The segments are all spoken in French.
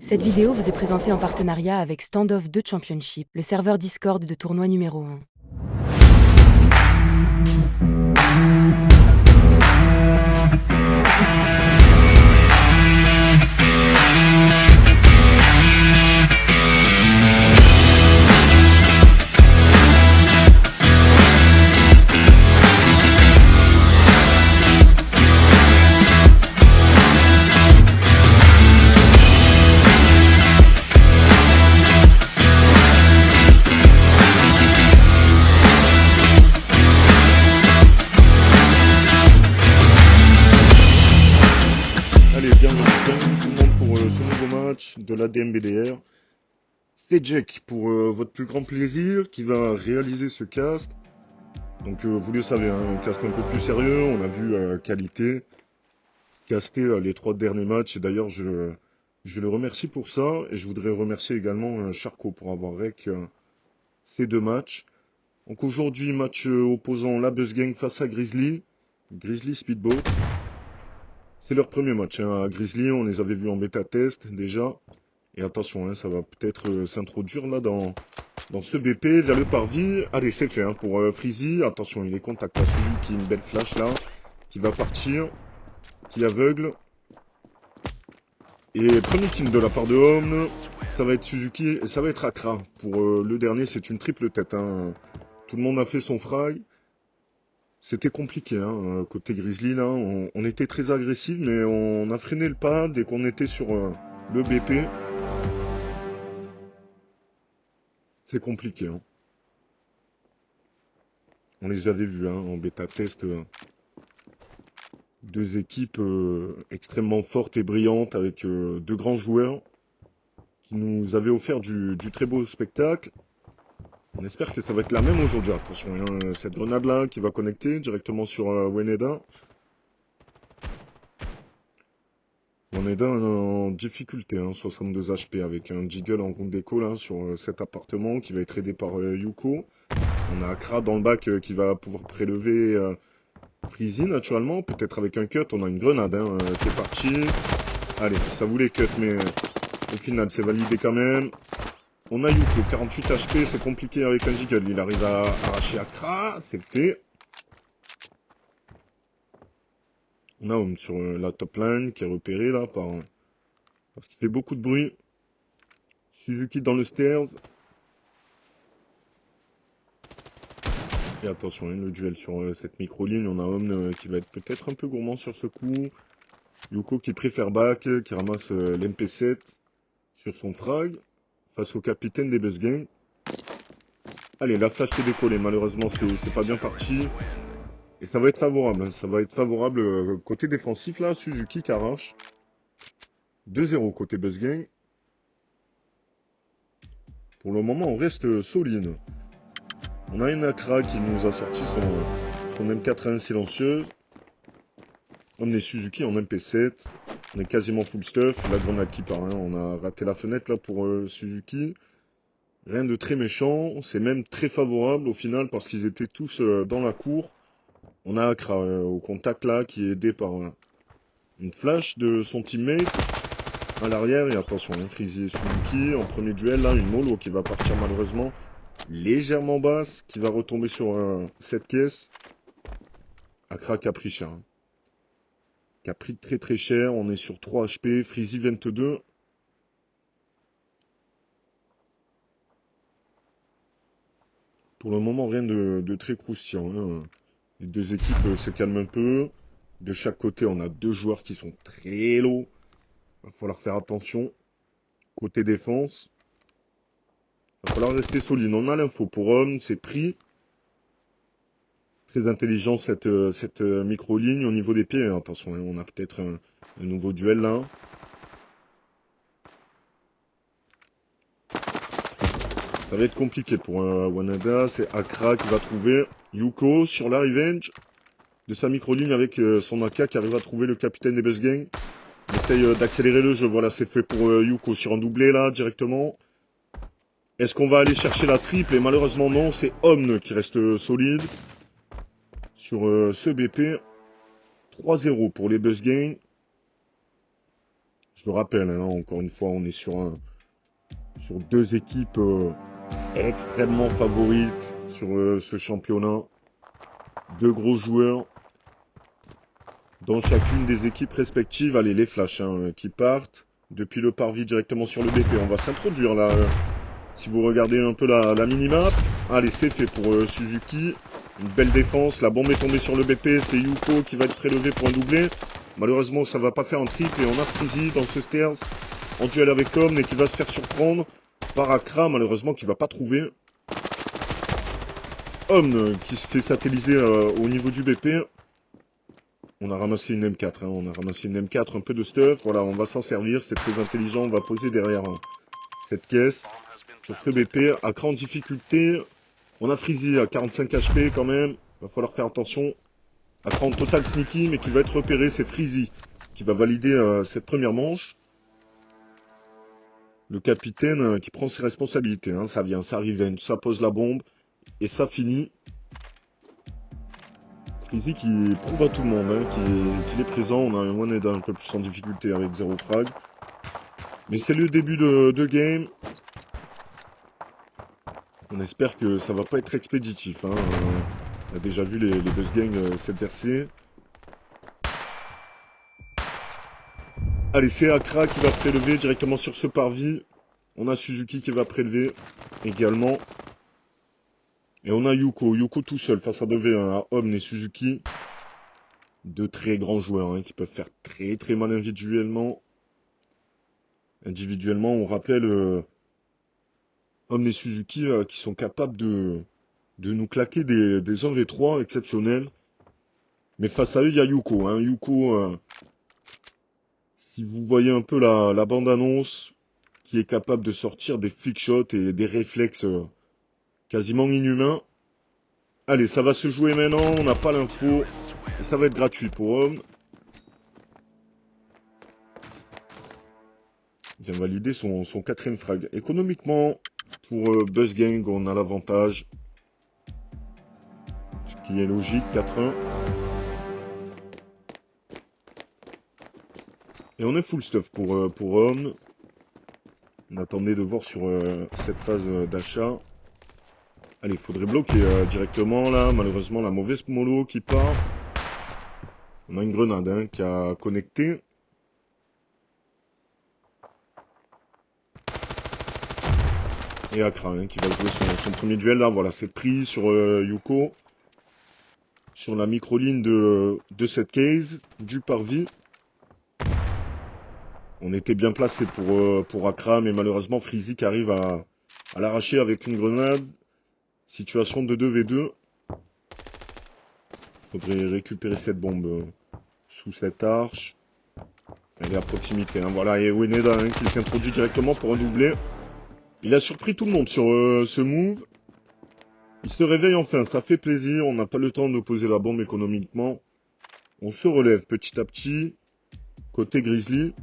Cette vidéo vous est présentée en partenariat avec Standoff 2 Championship, le serveur Discord de tournoi numéro 1. Allez, bienvenue tout le monde pour ce nouveau match de l'ADMBDR. C'est Jack pour votre plus grand plaisir qui va réaliser ce cast. Donc vous le savez, un cast un peu plus sérieux, on a vu qualité, caster les 3 derniers matchs. Et d'ailleurs je le remercie pour ça. Et je voudrais remercier également Charco pour avoir rec ces 2 matchs. Donc aujourd'hui, match opposant la Buzz Gang face à Grizzly. Grizzly Speedboat. C'est leur premier match à Grizzly, on les avait vus en bêta test déjà. Et attention, ça va peut-être s'introduire là dans ce BP vers le parvis. Allez, c'est fait pour Freezy. Attention, il est contact à Suzuki, une belle flash là, qui va partir, qui aveugle. Et premier kill de la part de Home, ça va être Suzuki et ça va être Accra. Pour le dernier, c'est une triple tête. Tout le monde a fait son frag. C'était compliqué, côté Grizzly, là, on était très agressif, mais on a freiné le pas dès qu'on était sur le BP. C'est compliqué, On les avait vus, en bêta test. 2 équipes extrêmement fortes et brillantes avec 2 grands joueurs qui nous avaient offert du très beau spectacle. On espère que ça va être la même aujourd'hui. Attention, cette grenade là qui va connecter directement sur Weneda. Weneda en difficulté, 62 HP avec un jiggle en round d'écho là sur cet appartement qui va être aidé par Yuko. On a Accra dans le bac qui va pouvoir prélever Freezy naturellement, peut-être avec un cut. On a une grenade qui est partie. Allez, ça voulait cut mais au final c'est validé quand même. On a Yuko, 48 HP, c'est compliqué avec un jiggle. Il arrive à arracher Accra, c'est fait. On a Home sur la top line qui est repéré là parce qu'il fait beaucoup de bruit. Suzuki dans le stairs. Et attention, le duel sur cette micro-ligne. On a Home qui va être peut-être un peu gourmand sur ce coup. Yuko qui préfère back, qui ramasse l'MP7 sur son frag. Face au capitaine des Buzz Gang. Allez, la flash est décollée. Malheureusement, c'est pas bien parti. Et ça va être favorable. Ça va être favorable côté défensif, là. Suzuki qui arrache. 2-0 côté Buzz Gang. Pour le moment, on reste solide. On a une Accra qui nous a sorti son M4A1 silencieuse. On est Suzuki en MP7. On est quasiment full stuff. La grenade qui part. On a raté la fenêtre là pour Suzuki. Rien de très méchant. C'est même très favorable au final parce qu'ils étaient tous dans la cour. On a Accra au contact là qui est aidé par une flash de son teammate à l'arrière. Et attention, Freezy et Suzuki en premier duel là. Une mollo qui va partir malheureusement légèrement basse qui va retomber sur cette caisse. Accra qui a pris cher. Qui a pris très très cher. On est sur 3 HP. Freezy 22. Pour le moment, rien de très croustillant. Les 2 équipes se calment un peu. De chaque côté, on a 2 joueurs qui sont très low. Il va falloir faire attention. Côté défense. Il va falloir rester solide. On a l'info pour Home. C'est pris. Très intelligent cette micro-ligne au niveau des pieds. Attention, on a peut-être un nouveau duel là. Ça va être compliqué pour Weneda. C'est Accra qui va trouver Yuko sur la revenge de sa micro-ligne avec son AK qui arrive à trouver le capitaine des Buzz Gang. On essaye d'accélérer le jeu. Voilà, c'est fait pour Yuko sur un doublé là directement. Est-ce qu'on va aller chercher la triple? Et malheureusement non, c'est Home qui reste solide sur ce BP. 3-0 pour les Buzz Gang. Je le rappelle, hein, encore une fois, on est sur deux équipes extrêmement favorites sur ce championnat. Deux gros joueurs dans chacune des équipes respectives. Allez, les flashs qui partent depuis le parvis directement sur le BP. On va s'introduire là. Si vous regardez un peu la minimap. Allez, c'est fait pour Suzuki. Une belle défense. La bombe est tombée sur le BP. C'est Yuko qui va être prélevé pour un doublé. Malheureusement, ça va pas faire un triple. Et on a Freezy dans ce stairs en duel avec Omn et qui va se faire surprendre par Akra, malheureusement, qui va pas trouver. Omn qui se fait satelliser au niveau du BP. On a ramassé une M4, hein. On a ramassé une M4, un peu de stuff. Voilà, on va s'en servir, c'est très intelligent. On va poser derrière cette caisse sur ce BP. Akra en difficulté. On a Freezy à 45 HP quand même. Va falloir faire attention. Akra en total sneaky, mais qui va être repéré, c'est Freezy qui va valider cette première manche. Le capitaine qui prend ses responsabilités, hein. Ça vient, ça revenge, ça pose la bombe et ça finit. Freezy qui prouve à tout le monde hein, qu'il est présent. On a un one head un peu plus en difficulté avec 0 frag. Mais c'est le début de game. On espère que ça va pas être expéditif. Hein. On a déjà vu les buzz gangs s'exercer. Allez, c'est Akra qui va prélever directement sur ce parvis. On a Suzuki qui va prélever également. Et on a Yuko. Yuko tout seul face à 2v1 à Omn et Suzuki. Deux très grands joueurs hein, qui peuvent faire très très mal individuellement. On rappelle Omn et Suzuki qui sont capables de nous claquer des 1v3 exceptionnels. Mais face à eux, il y a Yuko. Hein. Yuko, si vous voyez un peu la bande-annonce, qui est capable de sortir des flickshots et des réflexes quasiment inhumains. Allez, ça va se jouer maintenant, on n'a pas l'info. Et ça va être gratuit pour Omn. Il vient valider son 4ème frag. Économiquement, pour Buzz Gang, on a l'avantage. Ce qui est logique, 4-1. Et on est full stuff pour Omn. On attendait de voir sur cette phase d'achat. Allez, il faudrait bloquer directement là. Malheureusement, la mauvaise mollo qui part. On a une grenade hein, qui a connecté. Et Akra hein, qui va jouer son premier duel là. Voilà, c'est pris sur Yuko. Sur la micro-ligne de cette case, du parvis. On était bien placé pour Akra, mais malheureusement Freezy qui arrive à l'arracher avec une grenade. Situation de 2v2. Faudrait récupérer cette bombe sous cette arche. Elle est à proximité. Hein. Voilà, et Wineda hein, qui s'introduit directement pour un doublé. Il a surpris tout le monde sur ce move. Il se réveille enfin, ça fait plaisir. On n'a pas le temps de poser la bombe économiquement. On se relève petit à petit. Côté Grizzly.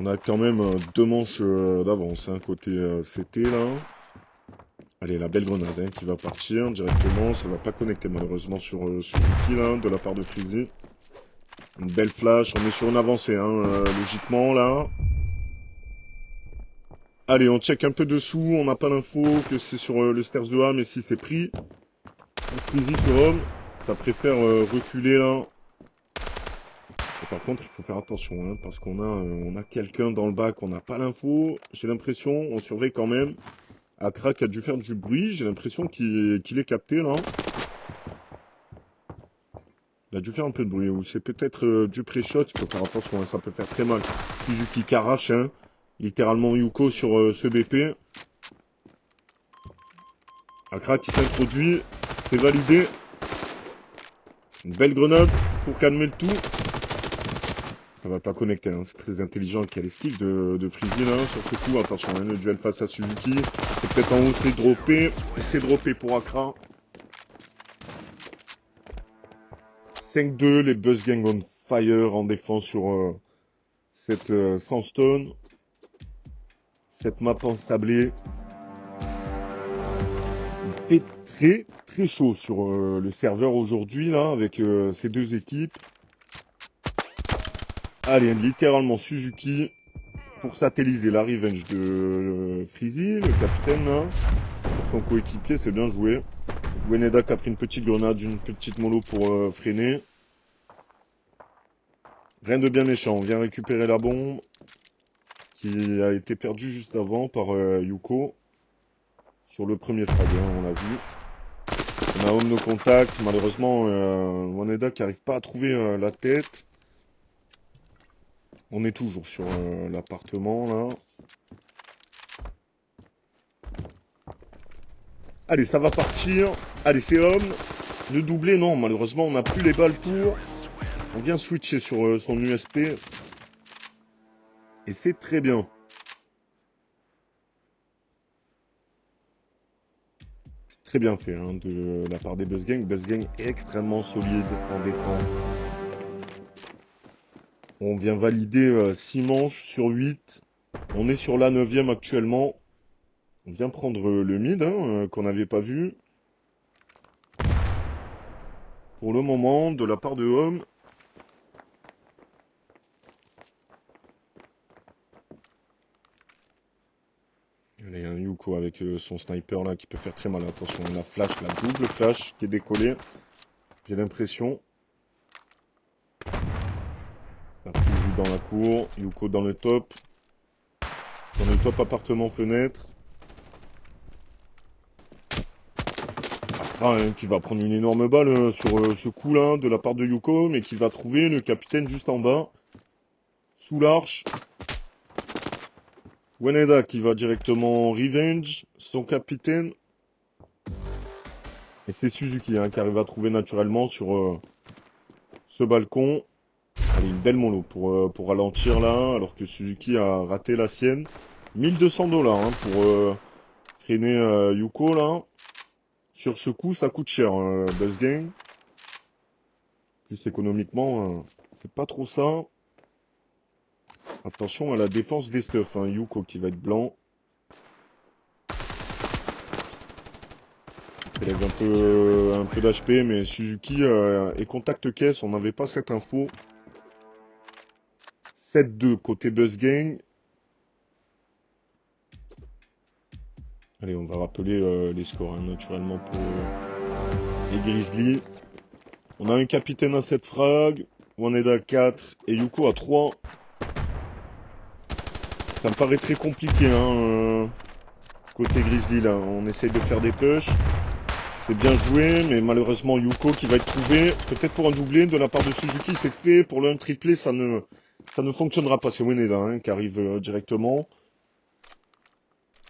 On a quand même 2 manches d'avance, hein, côté CT là. Allez, la belle grenade hein, qui va partir directement. Ça va pas connecter malheureusement sur Suzuki là, de la part de Freezy. Une belle flash, on est sur une avancée, hein, logiquement là. Allez, on check un peu dessous, on n'a pas l'info que c'est sur le stairs de A, mais si c'est pris. Freezy sur Omn, ça préfère reculer là. Et par contre, il faut faire attention, hein, parce qu'on a quelqu'un dans le bac, on n'a pas l'info. J'ai l'impression, on surveille quand même. Akra qui a dû faire du bruit, j'ai l'impression qu'il est capté là. Il a dû faire un peu de bruit, ou c'est peut-être du pré-shot, il faut faire attention, hein, ça peut faire très mal. Suzuki qui arrache, hein, littéralement Yuko sur ce BP. Akra qui s'introduit, c'est validé. Une belle grenade pour calmer le tout. Ça va pas connecter, hein. C'est très intelligent qu'il y a les sticks de Freezy là, sur ce coup. Attention, hein, le duel face à Suzuki. C'est peut-être en haut, c'est droppé. C'est droppé pour Akra. 5-2, les Buzz Gang on fire en défense sur cette Sandstone. Cette map ensablée. Il fait très chaud sur le serveur aujourd'hui, là, avec ces deux équipes. Allez, littéralement Suzuki pour satelliser la revenge de Freezy, le capitaine, là. Sur son coéquipier, c'est bien joué. Weneda qui a pris une petite grenade, une petite mollo pour freiner. Rien de bien méchant, on vient récupérer la bombe qui a été perdue juste avant par Yuko. Sur le premier frag, hein, on l'a vu. On a homme no contact, malheureusement Weneda qui n'arrive pas à trouver la tête. On est toujours sur l'appartement là. Allez, ça va partir. Allez, c'est homme. Le doublé, non, malheureusement on n'a plus les balles pour. On vient switcher sur son USP. Et c'est très bien. C'est très bien fait hein, de la part des BuzzGang. BuzzGang est extrêmement solide en défense. On vient valider 6 manches sur 8. On est sur la 9e actuellement. On vient prendre le mid hein, qu'on n'avait pas vu. Pour le moment, de la part de Home. Allez, un Yuko avec son sniper là qui peut faire très mal. Attention, la flash, la double flash qui est décollée. J'ai l'impression. La Freezy dans la cour, Yuko dans le top. Dans le top appartement fenêtre. Ah, hein, qui va prendre une énorme balle sur ce coup là de la part de Yuko, mais qui va trouver le capitaine juste en bas. Sous l'arche. Weneda qui va directement revenge son capitaine. Et c'est Suzuki hein, qui arrive à trouver naturellement sur ce balcon. Allez, une belle mollo pour ralentir là, alors que Suzuki a raté la sienne. 1200 $ hein, pour freiner Yuko là. Sur ce coup, ça coûte cher, BuzzGang. Plus économiquement, c'est pas trop ça. Attention à la défense des stuffs, hein. Yuko qui va être blanc. Il élève un peu d'HP, mais Suzuki est contact caisse, on n'avait pas cette info. 7-2 côté BuzzGang. Allez, on va rappeler les scores, hein, naturellement, pour les Grizzlies. On a un capitaine à 7 frags, Waneda à 4 et Yuko à 3. Ça me paraît très compliqué, hein, côté Grizzly, là. On essaye de faire des pushs. C'est bien joué, mais malheureusement, Yuko qui va être trouvé. Peut-être pour un doublé de la part de Suzuki, c'est fait. Pour le triplé, ça ne fonctionnera pas. C'est Waneda hein, qui arrive directement.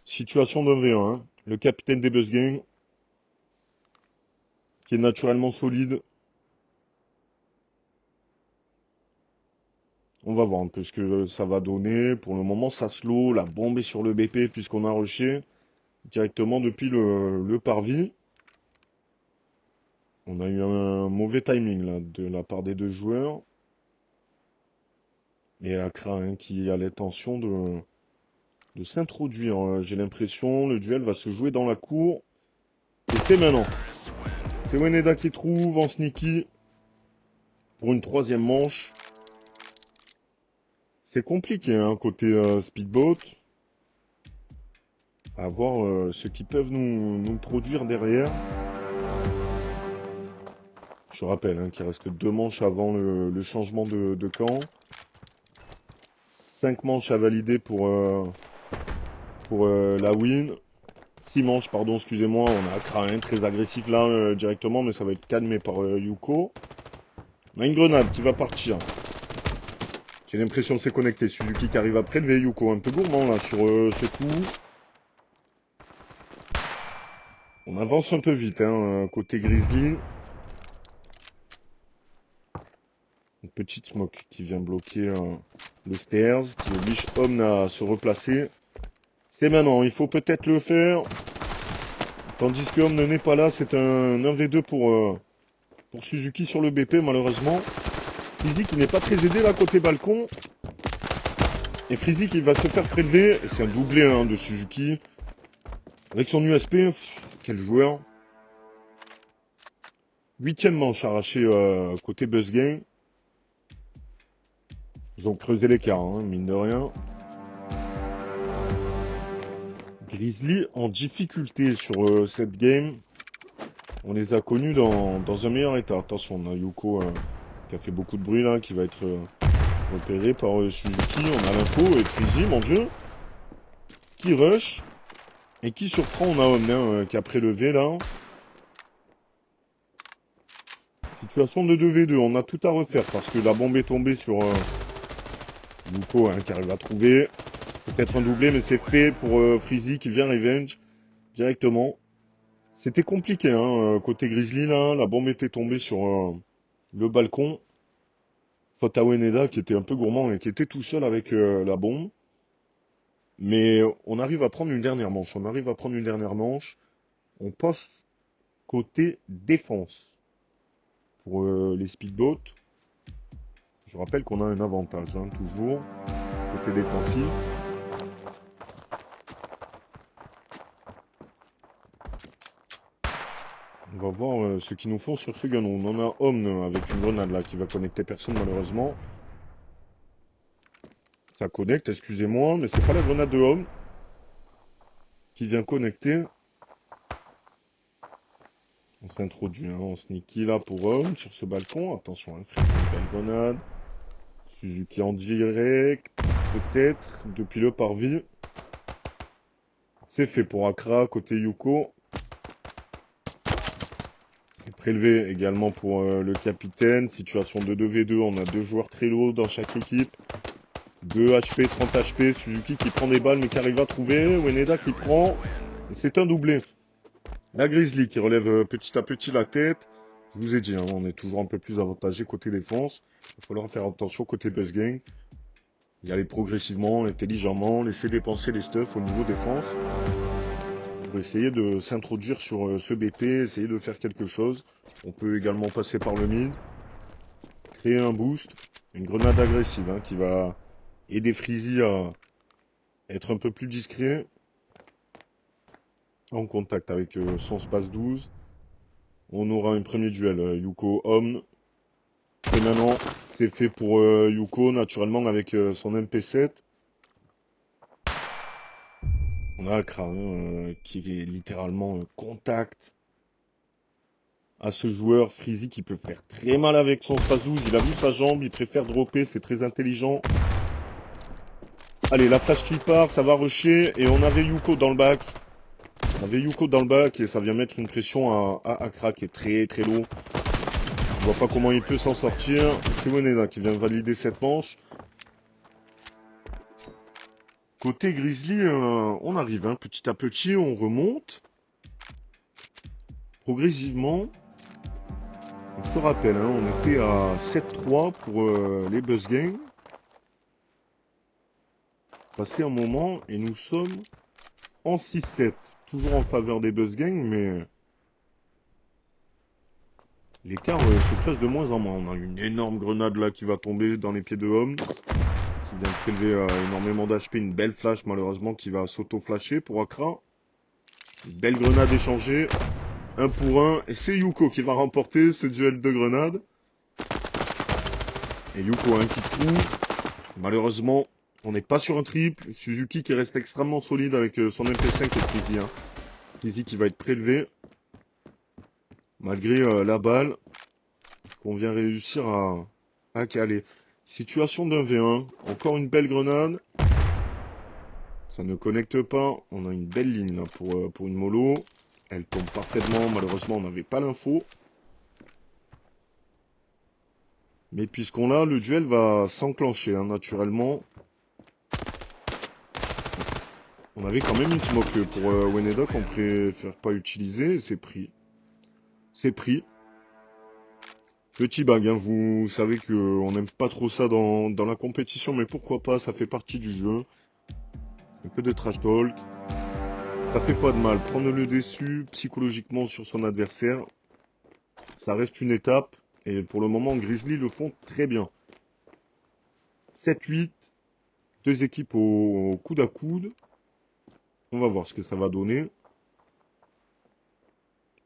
Situation d'un V1, hein. Le capitaine des BuzzGang, qui est naturellement solide. On va voir un peu ce que ça va donner. Pour le moment, ça slow. La bombe est sur le BP puisqu'on a rushé directement depuis le parvis. On a eu un mauvais timing là, de la part des deux joueurs. Et Akra hein, qui a l'intention de s'introduire. J'ai l'impression, le duel va se jouer dans la cour. Et c'est maintenant. C'est Weneda qui trouve en sneaky pour une 3e manche. C'est compliqué hein, côté speedboat. À voir ce qu'ils peuvent nous produire derrière. Je rappelle hein, qu'il reste 2 manches avant le changement de camp. 5 manches à valider pour la win. 6 manches, pardon, excusez-moi. On a Akra hein, très agressif là directement, mais ça va être calmé par Yuko. On a une grenade qui va partir. J'ai l'impression que c'est connecté. Suzuki qui arrive à prélever Yuko. Un peu gourmand là sur ce coup. On avance un peu vite hein, côté Grizzly. Une petite smoke qui vient bloquer le stairs, qui oblige Homme à se replacer. C'est maintenant, il faut peut-être le faire. Tandis que Homme n'est pas là, c'est un 1v2 pour Suzuki sur le BP malheureusement. Freezy qui n'est pas très aidé là côté balcon. Et Freezy qui va se faire prélever. C'est un doublé hein, de Suzuki. Avec son USP, quel joueur. 8e manche arrachée côté Buzzgame. Ils ont creusé l'écart, hein, mine de rien. Grizzly en difficulté sur cette game. On les a connus dans un meilleur état. Attention, on a Yuko qui a fait beaucoup de bruit là, qui va être repéré par Suzuki. On a l'info et Freezy, mon dieu, qui rush et qui surprend. On a Omnin qui a prélevé là. Situation de 2v2, on a tout à refaire parce que la bombe est tombée sur Yuko qui arrive à trouver. Peut-être un doublé, mais c'est fait pour Freezy qui vient revenge directement. C'était compliqué, hein, côté Grizzly là, la bombe était tombée sur le balcon. Faute à Weneda qui était un peu gourmand et qui était tout seul avec la bombe. Mais on arrive à prendre une dernière manche. On arrive à prendre une dernière manche. On passe côté défense pour les speedboats. Je rappelle qu'on a un avantage, hein, toujours, côté défensif. On va voir ce qu'ils nous font sur ce gun. On en a Omn avec une grenade là qui va connecter personne malheureusement. Ça connecte, excusez-moi, mais c'est pas la grenade de Omn qui vient connecter. On s'introduit, hein, on sneaky là pour Omn sur ce balcon. Attention, hein, Freezy, belle grenade. Suzuki en direct, peut-être, depuis le parvis. C'est fait pour Accra, côté Yuko. C'est prélevé également pour le capitaine. Situation de 2v2, on a deux joueurs très lourds dans chaque équipe. 2 HP, 30 HP, Suzuki qui prend des balles mais qui arrive à trouver. Weneda qui prend. Et c'est un doublé. La Grizzly qui relève petit à petit la tête. Je vous ai dit, hein, on est toujours un peu plus avantagé côté défense. Il va falloir faire attention côté Buzzgang. Y aller progressivement, intelligemment, laisser dépenser les stuffs au niveau défense. Pour essayer de s'introduire sur ce BP, essayer de faire quelque chose. On peut également passer par le mid. Créer un boost. Une grenade agressive qui va aider Freezy à être un peu plus discret. En contact avec son space 12. On aura un premier duel. Yuko Omn. Et maintenant, c'est fait pour Yuko, naturellement, avec son MP7. On a Accra, qui est littéralement contact à ce joueur. Freezy qui peut faire très mal avec son space 12. Il a vu sa jambe, il préfère dropper, c'est très intelligent. Allez, la flash qui part, ça va rusher. Et on avait Yuko dans le bac. On avait Yuko dans le bac et ça vient mettre une pression à Accra qui est très très lourd. Je vois pas comment il peut s'en sortir. C'est Weneda qui vient valider cette manche. Côté Grizzly, on arrive petit à petit, on remonte. Progressivement. On se rappelle, on était à 7-3 pour les Buzzgang. Passé un moment et nous sommes en 6-7. Toujours en faveur des Buzzgang, mais l'écart se creuse de moins en moins. On a une énorme grenade là qui va tomber dans les pieds de Homme. Qui vient prélever énormément d'HP. Une belle flash malheureusement qui va s'auto-flasher pour Accra. Une belle grenade échangée. 1 pour 1. Et c'est Yuko qui va remporter ce duel de grenades. Et Yuko qui trouve. Malheureusement, on n'est pas sur un triple. Suzuki qui reste extrêmement solide avec son MP5 et Freezy. Freezy qui va être prélevé. Malgré la balle qu'on vient réussir à caler. Situation d'un V1. Encore une belle grenade. Ça ne connecte pas. On a une belle ligne là, pour une mollo. Elle tombe parfaitement. Malheureusement, on n'avait pas l'info. Mais puisqu'on l'a, le duel va s'enclencher naturellement. On avait quand même une smoke pour Weneda qu'on préfère pas utiliser. C'est pris. C'est pris. Petit bag, vous savez qu'on n'aime pas trop ça dans la compétition, mais pourquoi pas, ça fait partie du jeu. Un peu de trash talk. Ça fait pas de mal. Prendre le dessus psychologiquement sur son adversaire, ça reste une étape. Et pour le moment, Grizzly le font très bien. 7-8. Deux équipes au coude à coude. On va voir ce que ça va donner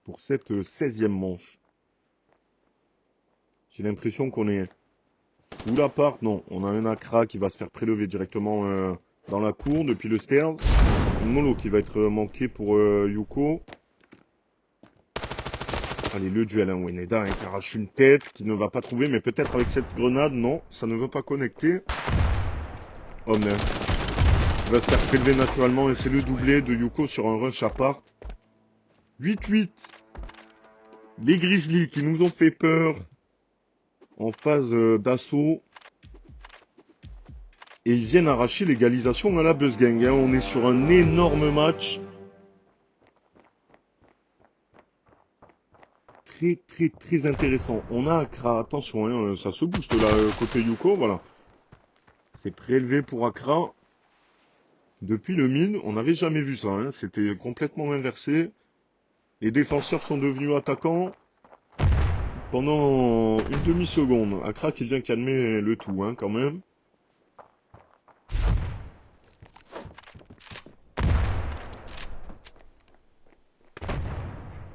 pour cette 16e manche. J'ai l'impression qu'on est full appart. Non, on a un Accra qui va se faire prélever directement dans la cour depuis le stairs. Une mollo qui va être manquée pour Yuko. Allez, le duel, hein, Weneda hein, qui arrache une tête, qui ne va pas trouver, mais peut-être avec cette grenade, non, ça ne veut pas connecter. Oh mais, il va se faire prélever naturellement et c'est le doublé de Yuko sur un rush apart. 8-8. Les Grizzlies qui nous ont fait peur en phase d'assaut. Et ils viennent arracher l'égalisation à la Buzz Gang. Hein. On est sur un énorme match. Très intéressant. On a Accra, attention, hein, ça se booste là, côté Yuko, voilà. C'est prélevé pour Accra. Depuis le mid, on n'avait jamais vu ça, hein. C'était complètement inversé. Les défenseurs sont devenus attaquants pendant une demi-seconde. Accra qui vient calmer le tout, hein, quand même.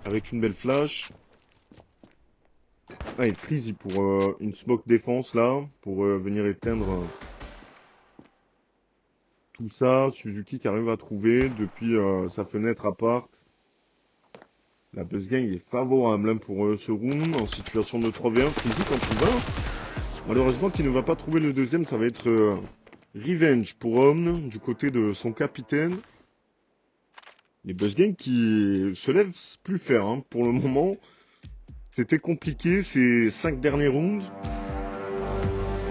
Avec une belle flash. Ah, et Freezy pour une smoke défense là, pour venir éteindre tout ça. Suzuki qui arrive à trouver depuis sa fenêtre appart. La Buzz Gang est favorable hein, pour ce round en situation de 3v1. Freezy quand il va. Malheureusement qu'il ne va pas trouver le deuxième, ça va être revenge pour Omn du côté de son capitaine. Les Buzz Gang qui se lèvent plus faire hein, pour le moment. C'était compliqué ces 5 derniers rounds.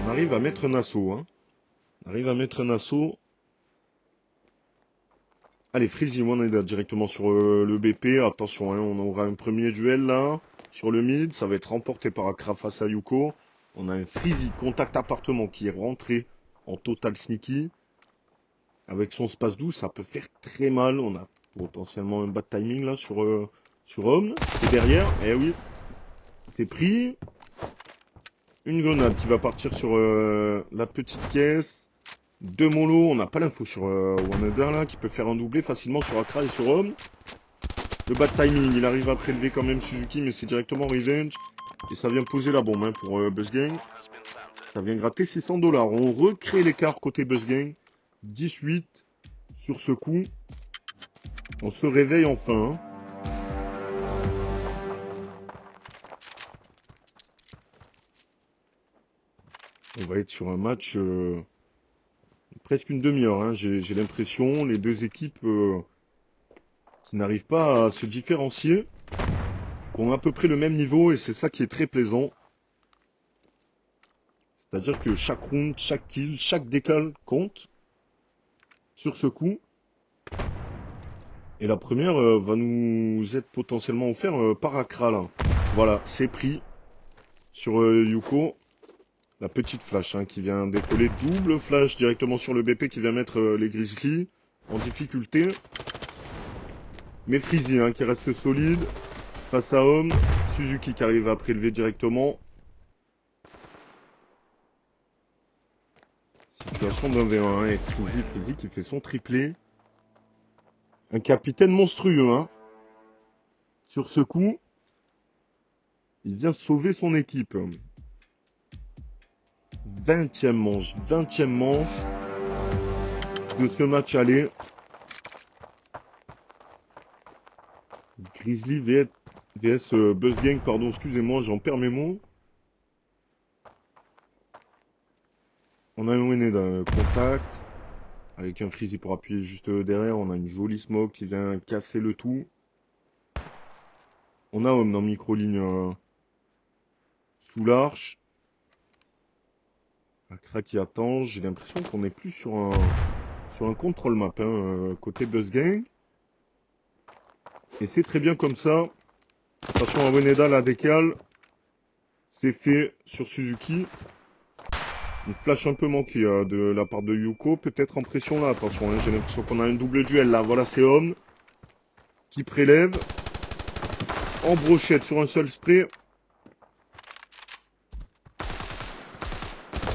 On arrive à mettre un assaut. Hein. On arrive à mettre un assaut. Allez, Freezy One est directement sur le BP. Attention, hein, on aura un premier duel là. Sur le mid, ça va être remporté par Accra face à Yuko. On a un Freezy contact appartement qui est rentré en total sneaky. Avec son space doux, ça peut faire très mal. On a potentiellement un bad timing là sur Home. Et derrière, eh oui. C'est pris. Une grenade qui va partir sur la petite caisse. Deux molos. On n'a pas l'info sur Wanada là qui peut faire un doublé facilement sur Accra et sur Home. Le bad timing. Il arrive à prélever quand même Suzuki mais c'est directement Revenge. Et ça vient poser la bombe hein, pour Buzz Gang. Ça vient gratter 600 $. On recrée l'écart côté Buzz Gang. 18 sur ce coup. On se réveille enfin. Hein. On va être sur un match presque une demi-heure. Hein. J'ai l'impression, les deux équipes qui n'arrivent pas à se différencier, qui ont à peu près le même niveau et c'est ça qui est très plaisant. C'est-à-dire que chaque round, chaque kill, chaque décal compte sur ce coup. Et la première va nous être potentiellement offerte par Accra là. Voilà, c'est pris sur Yuko. La petite flash hein, qui vient décoller. Double flash directement sur le BP qui vient mettre les Grizzlies en difficulté. Mais Freezy hein, qui reste solide. Face à Home. Suzuki qui arrive à prélever directement. Situation d'un V1 hein, et Freezy qui fait son triplé. Un capitaine monstrueux hein. Sur ce coup. Il vient sauver son équipe. 20e manche de ce match aller. Grizzly vs Buzz Gang, pardon, excusez-moi, j'en perds mes mots. On a un Weneda contact, avec un Freezy pour appuyer juste derrière. On a une jolie smoke qui vient casser le tout. On a Homme dans micro-ligne sous l'arche. Accra qui attend, j'ai l'impression qu'on est plus sur un contrôle map hein, côté Buzz Gang. Et c'est très bien comme ça. Attention à Weneda, la décale. C'est fait sur Suzuki. Une flash un peu manquée de la part de Yuko. Peut-être en pression là, attention, hein, j'ai l'impression qu'on a un double duel là. Voilà, c'est Homme qui prélève. En brochette sur un seul spray.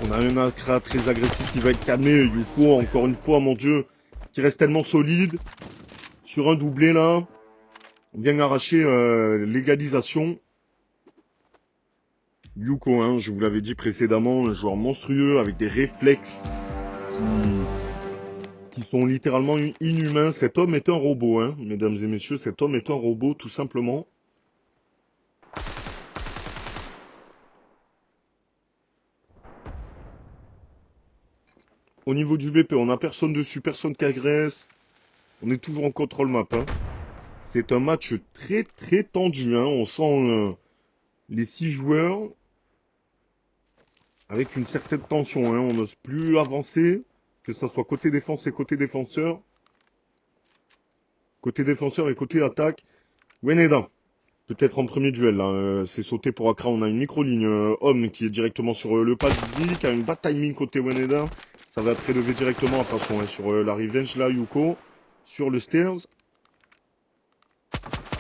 On a un Accra très agressif qui va être calmé. Yuko, encore une fois, mon dieu, qui reste tellement solide. Sur un doublé là. On vient arracher l'égalisation. Yuko, hein, je vous l'avais dit précédemment, un joueur monstrueux avec des réflexes qui sont littéralement inhumains. Cet homme est un robot, hein, mesdames et messieurs, cet homme est un robot tout simplement. Au niveau du VP, on n'a personne dessus, personne qui agresse. On est toujours en contrôle map, hein. C'est un match très très tendu, hein. On sent les 6 joueurs avec une certaine tension, hein. On n'ose plus avancer, que ce soit côté défense et côté défenseur. Côté défenseur et côté attaque. Weneda, peut-être en premier duel, là. C'est sauté pour Accra. On a une micro-ligne homme qui est directement sur le pas de vie, qui a une bad timing côté Weneda. Ça va prélever directement, attention, hein, sur la revenge là, Yuko. Sur le stairs.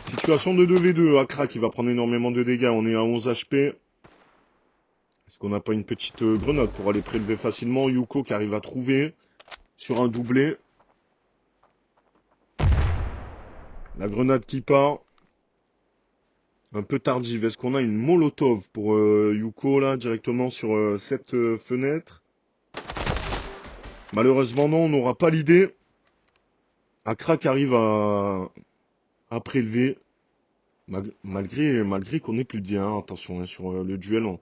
Situation de 2v2, Accra qui va prendre énormément de dégâts. On est à 11 HP. Est-ce qu'on n'a pas une petite grenade pour aller prélever facilement? Yuko qui arrive à trouver sur un doublé. La grenade qui part. Un peu tardive. Est-ce qu'on a une molotov pour Yuko là, directement sur cette fenêtre? Malheureusement non, on n'aura pas l'idée. Accra qui arrive à prélever. Malgré qu'on ait plus de 10, hein, attention, hein, sur le duel, on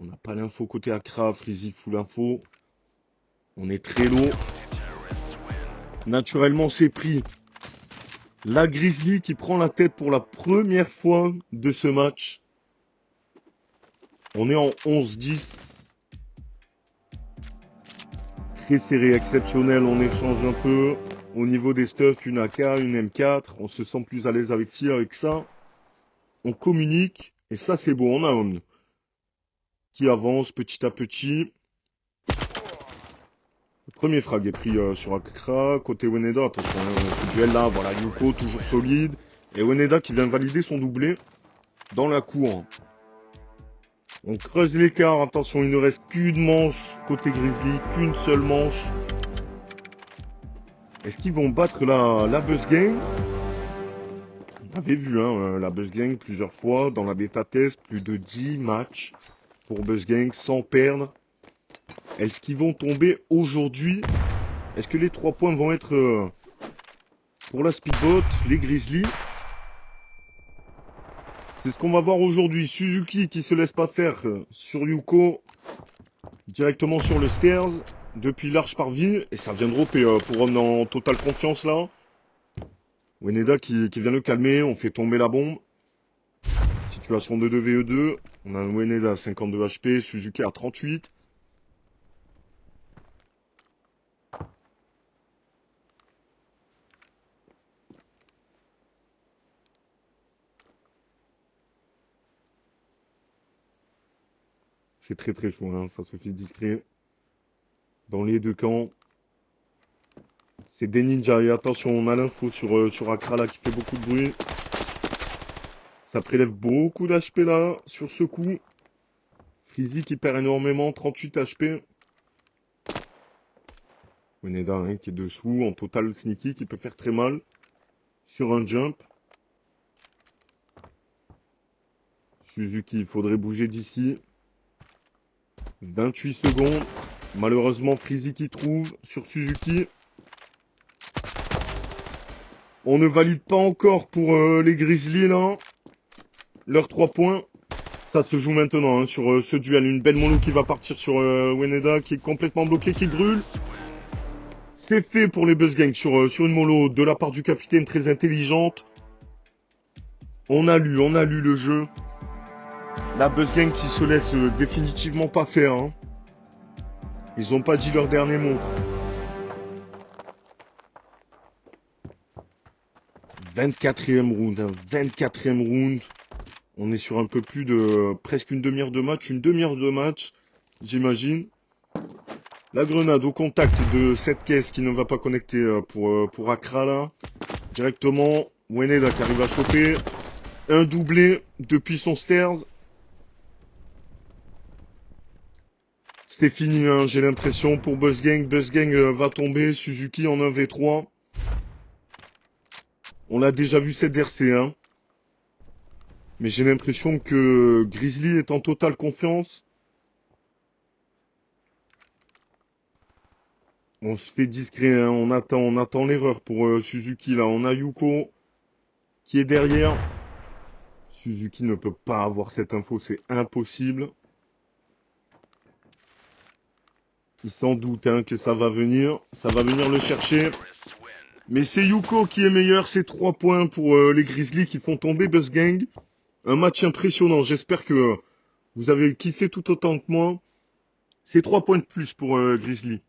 n'a pas l'info côté Accra, Freezy full info. On est très low. Naturellement, c'est pris. La Grizzly qui prend la tête pour la première fois de ce match. On est en 11-10. Très serré, exceptionnel. On échange un peu. Au niveau des stuffs, une AK, une M4. On se sent plus à l'aise avec ci, avec ça. On communique. Et ça, c'est beau. On a un qui avance petit à petit. Le premier frag est pris sur Accra. Côté Weneda, attention, ce duel là, voilà, Yuko toujours solide. Et Weneda qui vient valider son doublé dans la cour. On creuse l'écart, attention, il ne reste qu'une manche côté Grizzly, qu'une seule manche. Est-ce qu'ils vont battre la Buzz Gang? On avait vu hein, la Buzz Gang plusieurs fois dans la bêta test, plus de 10 matchs pour Buzz Gang sans perdre. Est-ce qu'ils vont tomber aujourd'hui? Est-ce que les 3 points vont être pour la Speedboat, les Grizzlies? C'est ce qu'on va voir aujourd'hui. Suzuki qui se laisse pas faire sur Yuko. Directement sur le stairs. Depuis l'arche parvis. Et ça vient dropper pour homme en totale confiance là. Weneda qui vient le calmer. On fait tomber la bombe. Situation de 2v2. On a un Weneda à 52 HP. Suzuki à 38. C'est très très chaud, hein, ça se fait discret. Dans les deux camps. C'est des ninjas. Et attention, on a l'info sur Accra là qui fait beaucoup de bruit. Ça prélève beaucoup d'HP là, sur ce coup. Freezy qui perd énormément, 38 HP. Weneda hein, qui est dessous, en total sneaky, qui peut faire très mal. Sur un jump. Suzuki, il faudrait bouger d'ici. 28 secondes. Malheureusement, Freezy qui trouve sur Suzuki. On ne valide pas encore pour les Grizzlies là. Leurs 3 points. Ça se joue maintenant hein, sur ce duel. Une belle mono qui va partir sur Weneda qui est complètement bloqué, qui brûle. C'est fait pour les Buzz Gang sur une mollo de la part du capitaine très intelligente. On a lu le jeu. La Buzz Gang qui se laisse définitivement pas faire. Hein. Ils ont pas dit leur dernier mot. 24e round. Hein. 24e round. On est sur un peu plus de presque une demi-heure de match. Une demi-heure de match, j'imagine. La grenade au contact de cette caisse qui ne va pas connecter pour Accra là. Directement, Weneda qui arrive à choper. Un doublé depuis son stairs. C'est fini, hein, j'ai l'impression, pour Buzz Gang. Buzz Gang va tomber. Suzuki en 1v3. On l'a déjà vu cette RC, hein. Mais j'ai l'impression que Grizzly est en totale confiance. On se fait discret, hein. On attend l'erreur pour Suzuki là. On a Yuko qui est derrière. Suzuki ne peut pas avoir cette info, c'est impossible. Il s'en doute hein, que ça va venir. Ça va venir le chercher. Mais c'est Yuko qui est meilleur. C'est 3 points pour les Grizzlies qui font tomber Buzz Gang. Un match impressionnant. J'espère que vous avez kiffé tout autant que moi. C'est 3 points de plus pour Grizzly.